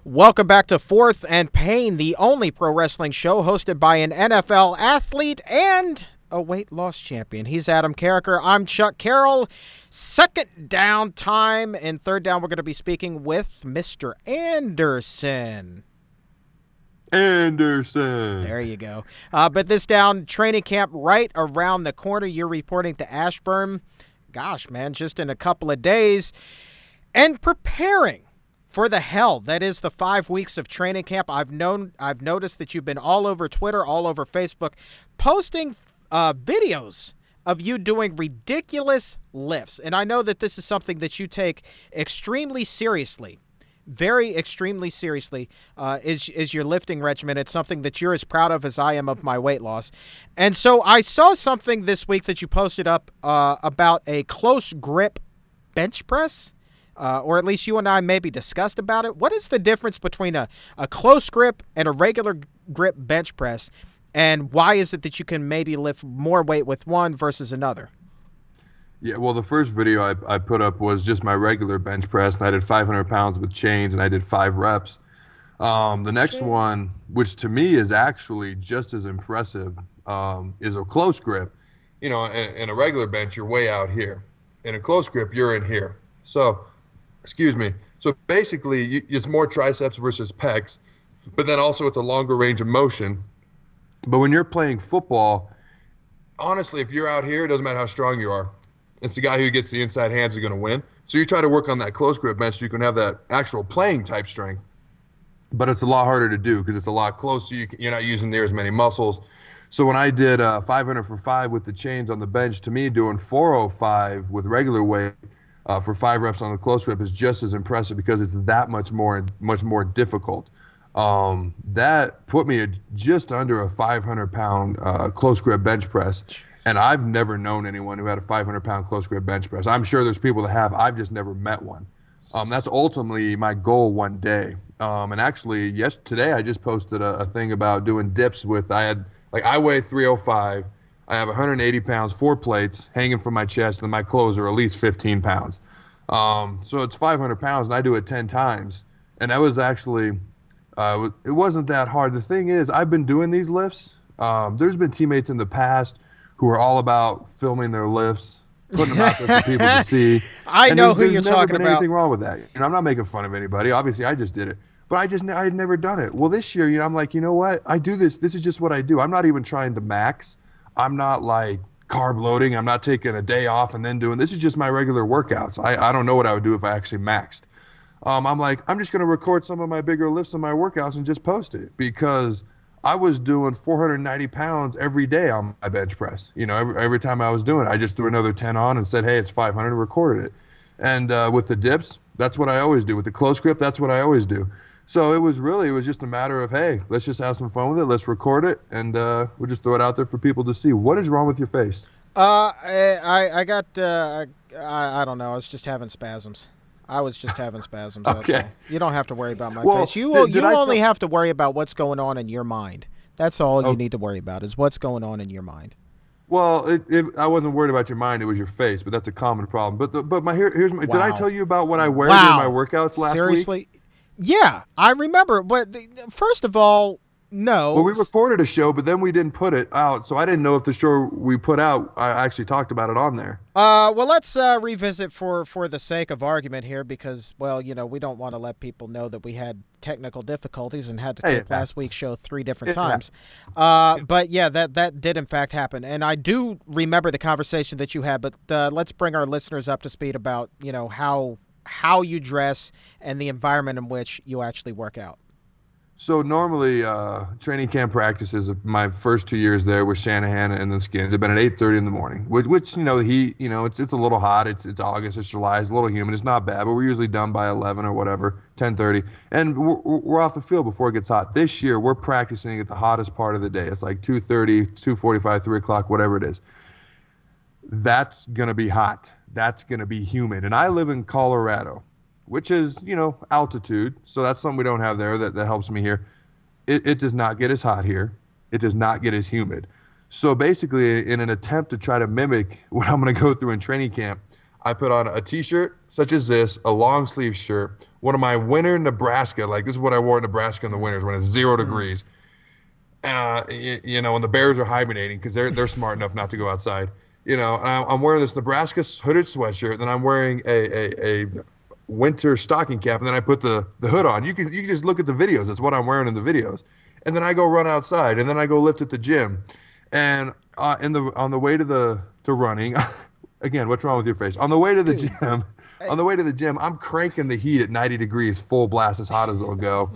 Welcome back to Fourth and Pain, the only pro wrestling show hosted by an NFL athlete and a weight loss champion. He's Adam Carriker. I'm Chuck Carroll. Second down time. And third down, we're going to be speaking with Mr. Anderson. There you go. But this down, training camp right around the corner. You're reporting to Ashburn. Gosh, man, just in a couple of days. And preparing for the hell that is the 5 weeks of training camp. I've noticed that you've been all over Twitter, all over Facebook, posting videos of you doing ridiculous lifts. And I know that this is something that you take extremely seriously, very extremely seriously, is your lifting regimen. It's something that you're as proud of as I am of my weight loss. And so I saw something this week that you posted up about a close grip bench press. Or at least you and I maybe discussed about it. What is the difference between a close grip and a regular grip bench press? And why is it that you can maybe lift more weight with one versus another? Yeah, well, the first video I put up was just my regular bench press, and I did 500 pounds with chains, and I did 5 reps. The next one, which to me is actually just as impressive, is a close grip. You know, in a regular bench, you're way out here. In a close grip, you're in here. So basically, it's more triceps versus pecs, but then also it's a longer range of motion. But when you're playing football, honestly, if you're out here, it doesn't matter how strong you are. It's the guy who gets the inside hands is going to win. So you try to work on that close grip bench so you can have that actual playing type strength. But it's a lot harder to do because it's a lot closer. You're not using near as many muscles. So when I did 500 for 5 with the chains on the bench, to me, doing 405 with regular weight for 5 reps on the close grip is just as impressive because it's that much more difficult. That put me at just under a 500-pound close grip bench press, and I've never known anyone who had a 500-pound close grip bench press. I'm sure there's people that have. I've just never met one. That's ultimately my goal one day. And actually, today I just posted a thing about doing dips with. I weigh 305. I have 180 pounds, 4 plates hanging from my chest, and my clothes are at least 15 pounds. So it's 500 pounds, and I do it 10 times. And that was actually, it wasn't that hard. The thing is, I've been doing these lifts. There's been teammates in the past who are all about filming their lifts, putting them out there for people to see. I know who you're talking about. There's never been anything wrong with that. I'm not making fun of anybody. Obviously, I just did it. But I had never done it. Well, this year, I'm like, you know what? I do this. This is just what I do. I'm not even trying to max. I'm not like carb loading. I'm not taking a day off and then doing this. Is just my regular workouts. I don't know what I would do if I actually maxed. I'm like, I'm just going to record some of my bigger lifts and my workouts and just post it because I was doing 490 pounds every day on my bench press. Every time I was doing it, I just threw another 10 on and said, hey, it's 500 and recorded it. And with the dips, that's what I always do. With the close grip, that's what I always do. So it was just a matter of, hey, let's just have some fun with it. Let's record it, and we'll just throw it out there for people to see. What is wrong with your face? I don't know. I was just having spasms. Okay. That's all. You don't have to worry about my face. You only have to worry about what's going on in your mind. That's all you need to worry about is what's going on in your mind. Well, I wasn't worried about your mind. It was your face, but that's a common problem. Here's my. Wow. Did I tell you about what I wear during my workouts last week? Seriously? Yeah, I remember. But first of all, no. Well, we recorded a show, but then we didn't put it out, so I didn't know if the show we put out, I actually talked about it on there. Well, let's revisit for the sake of argument here because, well, we don't want to let people know that we had technical difficulties and had to take last week's show 3 different times. But, yeah, that did, in fact, happen. And I do remember the conversation that you had, but let's bring our listeners up to speed about, how you dress and the environment in which you actually work out. So normally training camp practices of my first 2 years there with Shanahan and the Skins have been at 8:30 in the morning, which it's a little hot. It's August, it's July, it's a little humid. It's not bad, but we're usually done by 11 or whatever, 10:30. And we're off the field before it gets hot. This year, we're practicing at the hottest part of the day. It's like 2:30, 2:45, 3 o'clock, whatever it is. That's going to be hot. That's going to be humid. And I live in Colorado, which is, altitude. So that's something we don't have there that helps me here. It does not get as hot here. It does not get as humid. So basically, in an attempt to try to mimic what I'm going to go through in training camp, I put on a t-shirt such as this, a long sleeve shirt, one of my winter Nebraska, like this is what I wore in Nebraska in the winters when it's 0 degrees. And the bears are hibernating because they're smart enough not to go outside. And I'm wearing this Nebraska hooded sweatshirt, then I'm wearing a winter stocking cap, and then I put the hood on. You can just look at the videos. That's what I'm wearing in the videos. And then I go run outside, and then I go lift at the gym. And on the way to running, again, what's wrong with your face? On the way to the gym, I'm cranking the heat at 90 degrees, full blast, as hot as it'll go.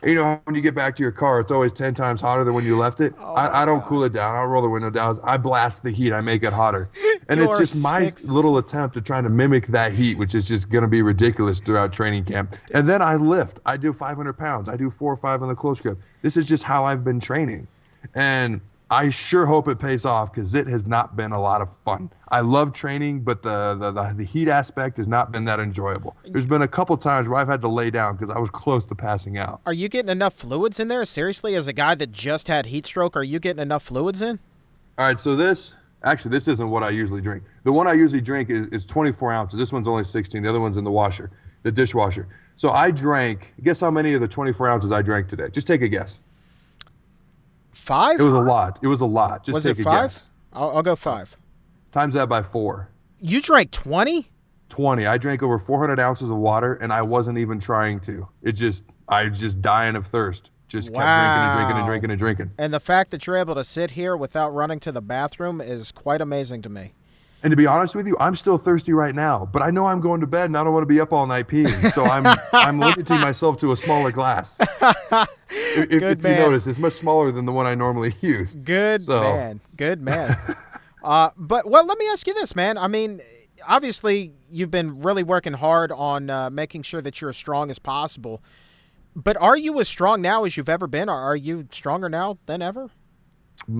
When you get back to your car, it's always 10 times hotter than when you left it. I don't cool it down. I don't roll the window down. I blast the heat. I make it hotter. And it's just my little attempt at trying to mimic that heat, which is just going to be ridiculous throughout training camp. And then I lift. I do 500 pounds. I do 4 or 5 on the close grip. This is just how I've been training. And I sure hope it pays off because it has not been a lot of fun. I love training, but the heat aspect has not been that enjoyable. There's been a couple times where I've had to lay down because I was close to passing out. Are you getting enough fluids in there? Seriously, as a guy that just had heat stroke, are you getting enough fluids in? All right, so this isn't what I usually drink. The one I usually drink is 24 ounces. This one's only 16. The other one's in the dishwasher. So I drank, guess how many of the 24 ounces I drank today? Just take a guess. 5? It was a lot. Just was take it a 5? guess. I'll go 5. Times that by 4. You drank 20? 20. I drank over 400 ounces of water, and I wasn't even trying to. I was just dying of thirst. Just kept drinking. And the fact that you're able to sit here without running to the bathroom is quite amazing to me. And to be honest with you, I'm still thirsty right now, but I know I'm going to bed and I don't want to be up all night peeing. So I'm limiting myself to a smaller glass. If you notice, it's much smaller than the one I normally use. Good man. But let me ask you this, man. I mean, obviously you've been really working hard on making sure that you're as strong as possible. But are you as strong now as you've ever been? Or are you stronger now than ever? On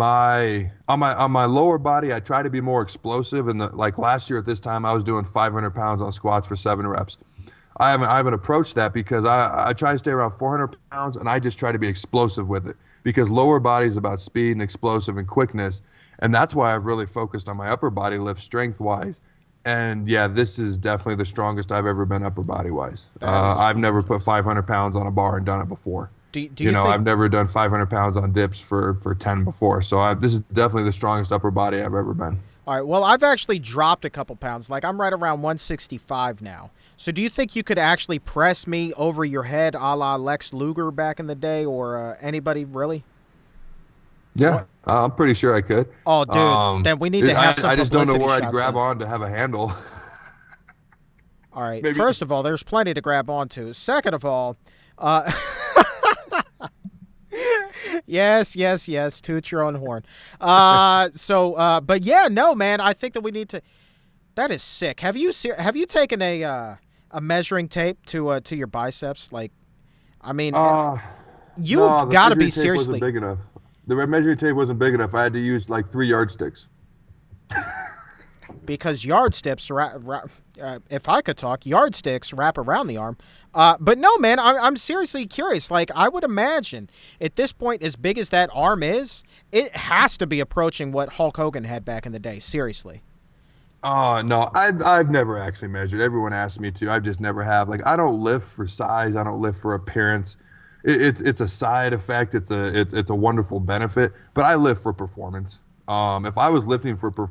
my lower body, I try to be more explosive. And like last year at this time, I was doing 500 pounds on squats for 7 reps. I haven't approached that because I try to stay around 400 pounds, and I just try to be explosive with it because lower body is about speed and explosive and quickness. And that's why I've really focused on my upper body lift strength-wise. And, yeah, this is definitely the strongest I've ever been upper body-wise. I've never put 500 pounds on a bar and done it before. Do you think... I've never done 500 pounds on dips for 10 before. So this is definitely the strongest upper body I've ever been. All right, well, I've actually dropped a couple pounds. Like, I'm right around 165 now. So do you think you could actually press me over your head a la Lex Luger back in the day or anybody really? Yeah, I'm pretty sure I could. Oh, dude, then we need to have some I just don't know where publicity I'd grab shots on to have a handle. All right, first of all, there's plenty to grab onto. Second of all, yes, toot your own horn. But yeah, no, man, I think that we need to. That is sick. Have you taken a measuring tape to your biceps? Like, I mean, you've got to be seriously. Wasn't big enough. The measuring tape wasn't big enough. I had to use like 3 yardsticks. Because yardsticks, if I could talk, yardsticks wrap around the arm. But no, man, I'm seriously curious. Like, I would imagine at this point, as big as that arm is, it has to be approaching what Hulk Hogan had back in the day. Seriously. No, I've never actually measured. Everyone asks me to. I just never have. Like, I don't lift for size. I don't lift for appearance. It's a side effect. It's a wonderful benefit. But I lift for performance. If I was lifting for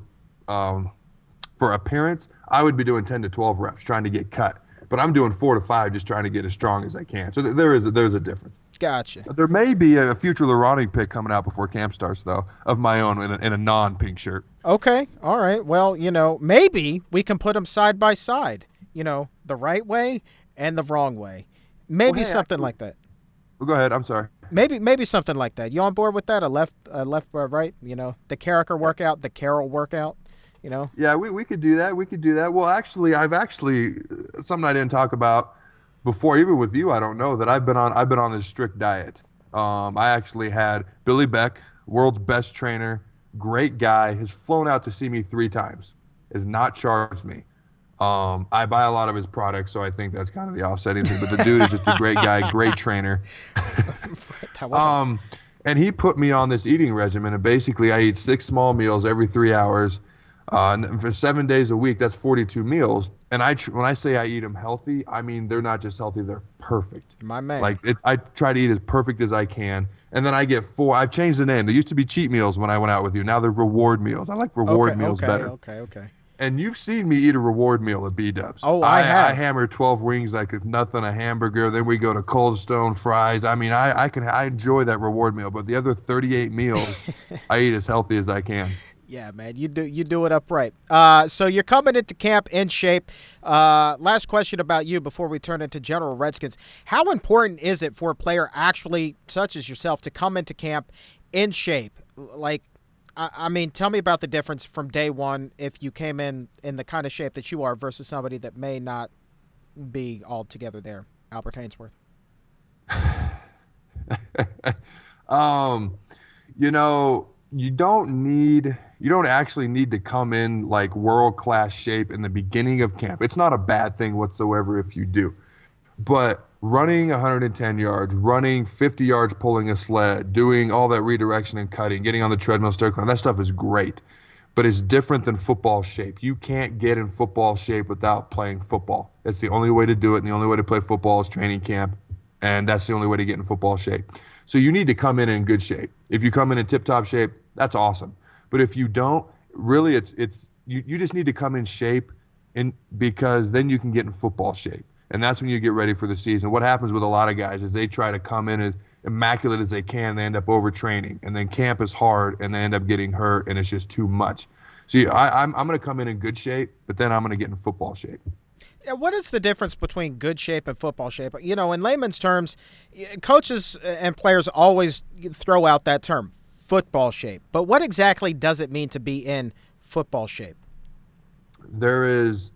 appearance, I would be doing 10 to 12 reps trying to get cut. But I'm doing 4 to 5 just trying to get as strong as I can. So there's a difference. Gotcha. There may be a future Lerani pick coming out before camp starts, though, of my own in a non-pink shirt. Okay. All right. Well, maybe we can put them side by side, the right way and the wrong way. Maybe something like that. Well, go ahead. I'm sorry. Maybe something like that. You on board with that? A left, right, the Carriker workout, the Carroll workout. Yeah, we could do that. Well, actually, something I didn't talk about before, even with you, I don't know that I've been on this strict diet. I actually had Billy Beck, world's best trainer, great guy, has flown out to see me 3 times, has not charged me. I buy a lot of his products, so I think that's kind of the offsetting thing. But the dude is just a great guy, great trainer. And he put me on this eating regimen, and basically I eat 6 small meals every 3 hours. And for 7 days a week, that's 42 meals. And when I say I eat them healthy, I mean they're not just healthy; they're perfect. My man. I try to eat as perfect as I can, and then I get four. I've changed the name. They used to be cheat meals when I went out with you. Now they're reward meals. I like reward meals better. Okay. And you've seen me eat a reward meal at B-Dubs. Oh, I have. I hammer 12 wings like it's nothing, a hamburger. Then we go to Cold Stone fries. I mean, I enjoy that reward meal, but the other 38 meals, I eat as healthy as I can. Yeah, man, you do it upright. So you're coming into camp in shape. Last question about you before we turn into General Redskins. How important is it for a player actually, such as yourself, to come into camp in shape? Like, I mean, tell me about the difference from day one if you came in the kind of shape that you are versus somebody that may not be all together there. Albert Hainsworth. You know, you don't actually need to come in like world-class shape in the beginning of camp. It's not a bad thing whatsoever if you do. But running 110 yards, running 50 yards pulling a sled, doing all that redirection and cutting, getting on the treadmill, stair climb, that stuff is great. But it's different than football shape. You can't get in football shape without playing football. It's the only way to do it, and the only way to play football is training camp, and that's the only way to get in football shape. So you need to come in good shape. If you come in tip-top shape, that's awesome. But if you don't, really you just need to come in shape because then you can get in football shape. And that's when you get ready for the season. What happens with a lot of guys is they try to come in as immaculate as they can. They end up overtraining. And then camp is hard, and they end up getting hurt, and it's just too much. So I'm going to come in good shape, but then I'm going to get in football shape. Yeah, what is the difference between good shape and football shape? You know, in layman's terms, coaches and players always throw out that term, football shape. But what exactly does it mean to be in football shape? There is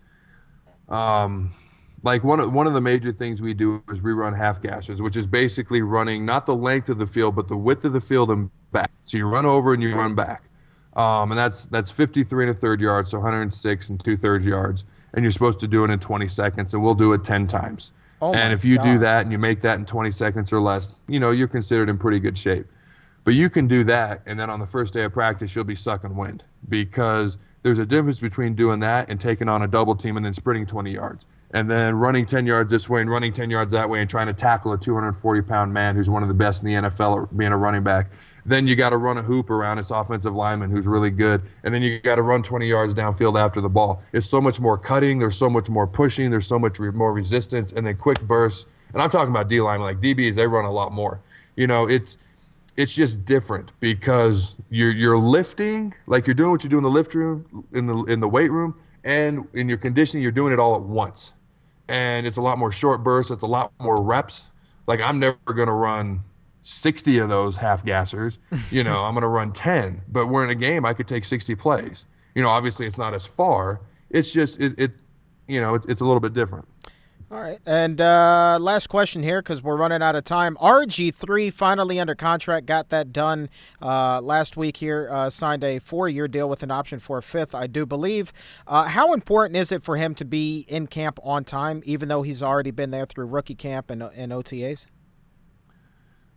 like one of the major things we do is we run half gassers, which is basically running not the length of the field, but the width of the field and back. So you run over and you run back. And that's 53 1/3 yards, so 106 2/3 yards. And you're supposed to do it in 20 seconds, and we'll do it 10 times. And if you do that and you make that in 20 seconds or less, you know, you're considered in pretty good shape. But you can do that, and then on the first day of practice, you'll be sucking wind because there's a difference between doing that and taking on a double team and then sprinting 20 yards. And then running 10 yards this way and running 10 yards that way and trying to tackle a 240-pound man who's one of the best in the NFL at being a running back. Then you got to run a hoop around its offensive lineman who's really good. And then you got to run 20 yards downfield after the ball. It's so much more cutting. There's so much more pushing. There's so much more resistance. And then quick bursts. And I'm talking about D-linemen. Like DBs, they run a lot more. You know, it's just different because you're lifting, like you're doing what you do in the lift room, in the weight room, and in your conditioning, you're doing it all at once. And it's a lot more short bursts. It's a lot more reps. Like I'm never going to run 60 of those half gassers. You know, I'm going to run 10. But we're in a game, I could take 60 plays. You know, obviously it's not as far. It's just it's a little bit different. All right. And last question here because we're running out of time. RG3 finally under contract, got that done last week here, signed a 4-year deal with an option for a 5th, I do believe. How important is it for him to be in camp on time, even though he's already been there through rookie camp and OTAs?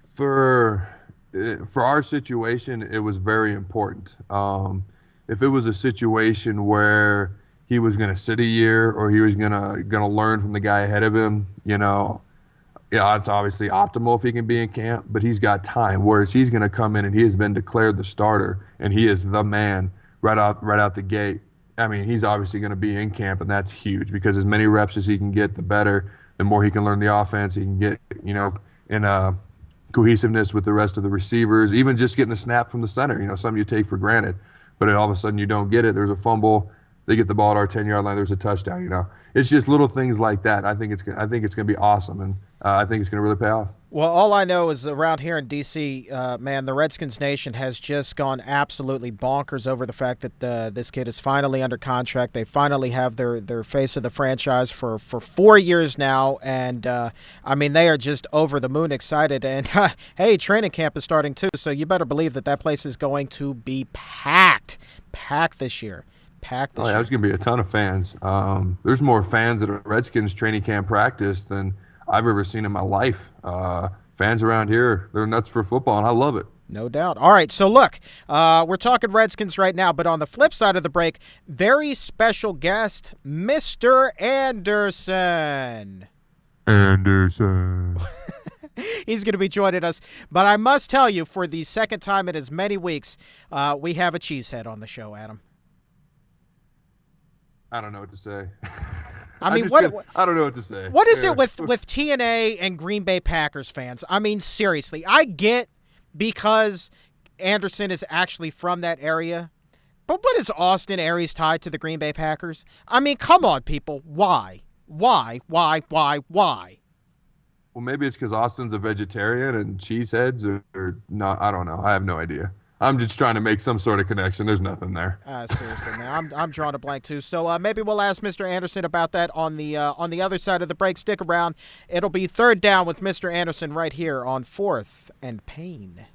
For our situation, it was very important. If it was a situation where he was going to sit a year or he was going to learn from the guy ahead of him, you know, yeah, it's obviously optimal if he can be in camp, but he's got time. Whereas he's going to come in and he has been declared the starter and he is the man right out the gate. I mean, he's obviously going to be in camp, and that's huge because as many reps as he can get, the better. The more he can learn the offense, he can get, you know, in cohesiveness with the rest of the receivers, even just getting the snap from the center, you know, something you take for granted. But all of a sudden you don't get it. There's a fumble. They get the ball at our 10-yard line. There's a touchdown. You know, it's just little things like that. I think it's going to be awesome, and I think it's going to really pay off. Well, all I know is around here in D.C., man, the Redskins Nation has just gone absolutely bonkers over the fact that this kid is finally under contract. They finally have their face of the franchise for 4 years now, and I mean they are just over the moon excited. And hey, training camp is starting too, so you better believe that place is going to be packed this year. There's going to be a ton of fans. There's more fans at a Redskins training camp practice than I've ever seen in my life. Fans around here, they're nuts for football, and I love it. No doubt. All right, so look, we're talking Redskins right now, but on the flip side of the break, very special guest, Mr. Anderson. He's going to be joining us. But I must tell you, for the second time in as many weeks, we have a cheesehead on the show, Adam. I don't know what to say. I mean, I don't know what to say. What is it with TNA and Green Bay Packers fans? I mean, seriously, I get because Anderson is actually from that area. But what is Austin Aries tied to the Green Bay Packers? I mean, come on, people. Why? Why? Well, maybe it's because Austin's a vegetarian and cheeseheads or not. I don't know. I have no idea. I'm just trying to make some sort of connection. There's nothing there. Seriously, man. I'm drawing a blank, too. So maybe we'll ask Mr. Anderson about that on the other side of the break. Stick around. It'll be Third Down with Mr. Anderson right here on Fourth and Pain.